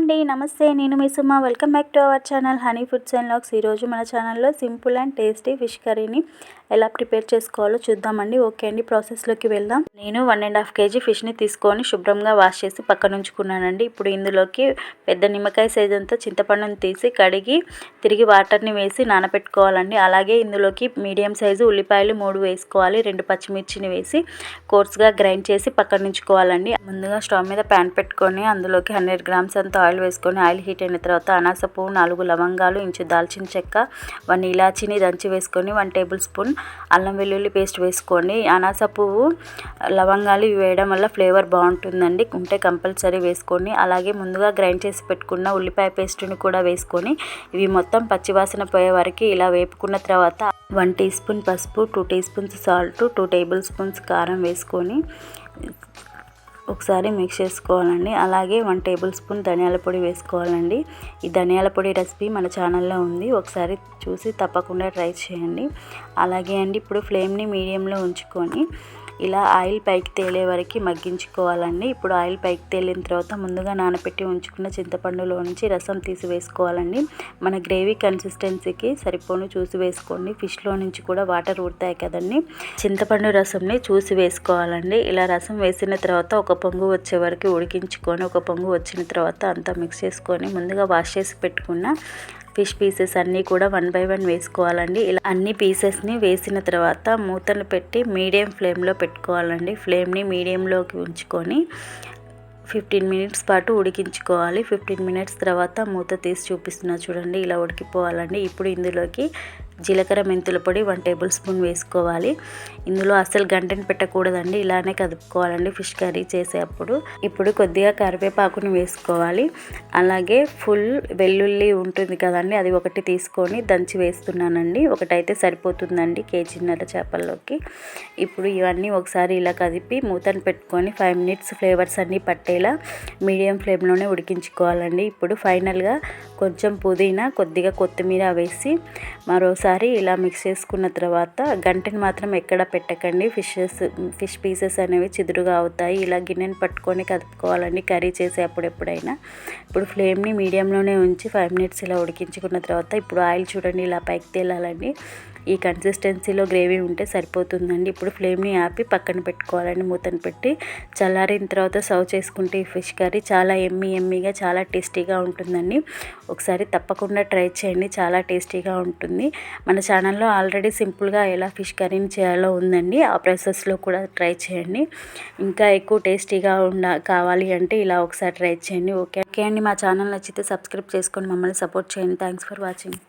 అండి, నమస్తే. నేను మీ Suma. Welcome back to our channel honey foods and logs. ఈరోజు మన ఛానల్లో సింపుల్ అండ్ టేస్టీ ఫిష్ కర్రీని ఎలా ప్రిపేర్ చేసుకోవాలో చూద్దామండి. ఓకే అండి, ప్రాసెస్లోకి వెళ్దాం. నేను 1.5 kg ఫిష్ని తీసుకొని శుభ్రంగా వాష్ చేసి పక్కన ఉంచుకున్నానండి. ఇప్పుడు ఇందులోకి పెద్ద నిమ్మకాయ సైజ్ అంతా చింతపండుని తీసి కడిగి తిరిగి వాటర్ని వేసి నానబెట్టుకోవాలండి. అలాగే ఇందులోకి మీడియం సైజు ఉల్లిపాయలు 3 వేసుకోవాలి. 2 పచ్చిమిర్చిని వేసి కోర్స్గా గ్రైండ్ చేసి పక్కన ఉంచుకోవాలండి. ముందుగా స్టవ్ మీద ప్యాన్ పెట్టుకొని అందులోకి 100 grams అంత ఆయిల్ వేసుకొని ఆయిల్ హీట్ అయిన తర్వాత అనాస పువ్వు, 4 లవంగాలు, ఇంచు దాల్చిన చెక్క, 1 ఇలాచీని దంచి వేసుకొని 1 టేబుల్ స్పూన్ అల్లం వెల్లుల్లి పేస్ట్ వేసుకోండి. అనాస పువ్వు, లవంగాలు వేయడం వల్ల ఫ్లేవర్ బాగుంటుందండి, ఉంటే కంపల్సరీ వేసుకొని అలాగే ముందుగా గ్రైండ్ చేసి పెట్టుకున్న ఉల్లిపాయ పేస్ట్ని కూడా వేసుకొని ఇవి మొత్తం పచ్చివాసన పోయే వరకు ఇలా వేపుకున్న తర్వాత 1 టీ స్పూన్ పసుపు, 2 teaspoons salt, 2 tablespoons కారం వేసుకొని ఒకసారి మిక్స్ చేసుకోవాలండి. అలాగే 1 టేబుల్ స్పూన్ ధనియాల పొడి వేసుకోవాలండి. ఈ ధనియాల పొడి రెసిపీ మన ఛానల్లో ఉంది, ఒకసారి చూసి తప్పకుండా ట్రై చేయండి. అలాగే అండి, ఇప్పుడు ఫ్లేమ్ని మీడియంలో ఉంచుకొని ఇలా ఆయిల్ పైకి తేలే వరకు మగ్గించుకోవాలండి. ఇప్పుడు ఆయిల్ పైకి తేలిన తర్వాత ముందుగా నానబెట్టి ఉంచుకున్న చింతపండులో నుంచి రసం తీసి వేసుకోవాలండి. మన గ్రేవీ కన్సిస్టెన్సీకి సరిపోను చూసి వేసుకోండి. ఫిష్లో నుంచి కూడా వాటర్ ఊరుతాయి కదండి, చింతపండు రసంని చూసి వేసుకోవాలండి. ఇలా రసం వేసిన తర్వాత ఒక పొంగు వచ్చే వరకు ఉడికించుకొని ఒక పొంగు వచ్చిన తర్వాత అంతా మిక్స్ చేసుకొని ముందుగా వాష్ చేసి పెట్టుకున్న ఫిష్ పీసెస్ అన్నీ కూడా 1 by 1 వేసుకోవాలండి. ఇలా అన్ని పీసెస్ని వేసిన తర్వాత మూతను పెట్టి మీడియం ఫ్లేమ్లో పెట్టుకోవాలండి. ఫ్లేమ్ని మీడియంలోకి ఉంచుకొని 15 minutes పాటు ఉడికించుకోవాలి. 15 minutes తర్వాత మూత తీసి చూపిస్తున్నా చూడండి, ఇలా ఉడికిపోవాలండి. ఇప్పుడు ఇందులోకి జీలకర్ర మెంతుల పొడి 1 టేబుల్ స్పూన్ వేసుకోవాలి. ఇందులో అస్సలు గంటని పెట్టకూడదండి, ఇలానే కదుపుకోవాలండి ఫిష్ కర్రీ చేసేటప్పుడు. ఇప్పుడు కొద్దిగా కరివేపాకుని వేసుకోవాలి. అలాగే ఫుల్ వెల్లుల్లి ఉంటుంది కదండి, అది 1 తీసుకొని దంచి వేస్తున్నానండి. ఒకటైతే సరిపోతుందండి కేజీన్నర చేపల్లోకి. ఇప్పుడు ఇవన్నీ ఒకసారి ఇలా కదిపి మూతను పెట్టుకొని 5 minutes ఫ్లేవర్స్ అన్నీ పట్టేలా మీడియం ఫ్లేమ్లోనే ఉడికించుకోవాలండి. ఇప్పుడు ఫైనల్గా కొంచెం పుదీనా, కొద్దిగా కొత్తిమీర వేసి మరోసారి ఇలా మిక్స్ చేసుకున్న తర్వాత గంటని మాత్రం ఎక్కడ పెట్టకండి, ఫిష్ పీసెస్ అనేవి చిదురుగా అవుతాయి. ఇలా గిన్నెని పట్టుకొని కదుపుకోవాలండి కర్రీ చేసే ఎప్పుడైనా. ఇప్పుడు ఫ్లేమ్ని మీడియంలోనే ఉంచి 5 minutes ఇలా ఉడికించుకున్న తర్వాత ఇప్పుడు ఆయిల్ చూడండి ఇలా పైకి తేలాలండి. ఈ కన్సిస్టెన్సీలో గ్రేవీ ఉంటే సరిపోతుందండి. ఇప్పుడు ఫ్లేమ్ని ఆపి పెట్టుకోవాలండి మూతను పెట్టి. చల్లారిన తర్వాత సర్వ్ చేసుకుంటే ఈ ఫిష్ కర్రీ చాలా ఎమ్మీగా చాలా టేస్టీగా ఉంటుందండి. ఒకసారి తప్పకుండా ట్రై చేయండి, చాలా టేస్టీగా ఉంటుంది. మన ఛానల్లో ఆల్రెడీ సింపుల్గా ఎలా ఫిష్ కర్రీని చేయాలో ఉందండి, ఆ ప్రాసెస్లో కూడా ట్రై చేయండి. ఇంకా ఎక్కువ టేస్టీగా కావాలి అంటే ఇలా ఒకసారి ట్రై చేయండి. ఓకే అండి, మా ఛానల్ నచ్చితే సబ్స్క్రైబ్ చేసుకొని మమ్మల్ని సపోర్ట్ చేయండి. Thanks for watching.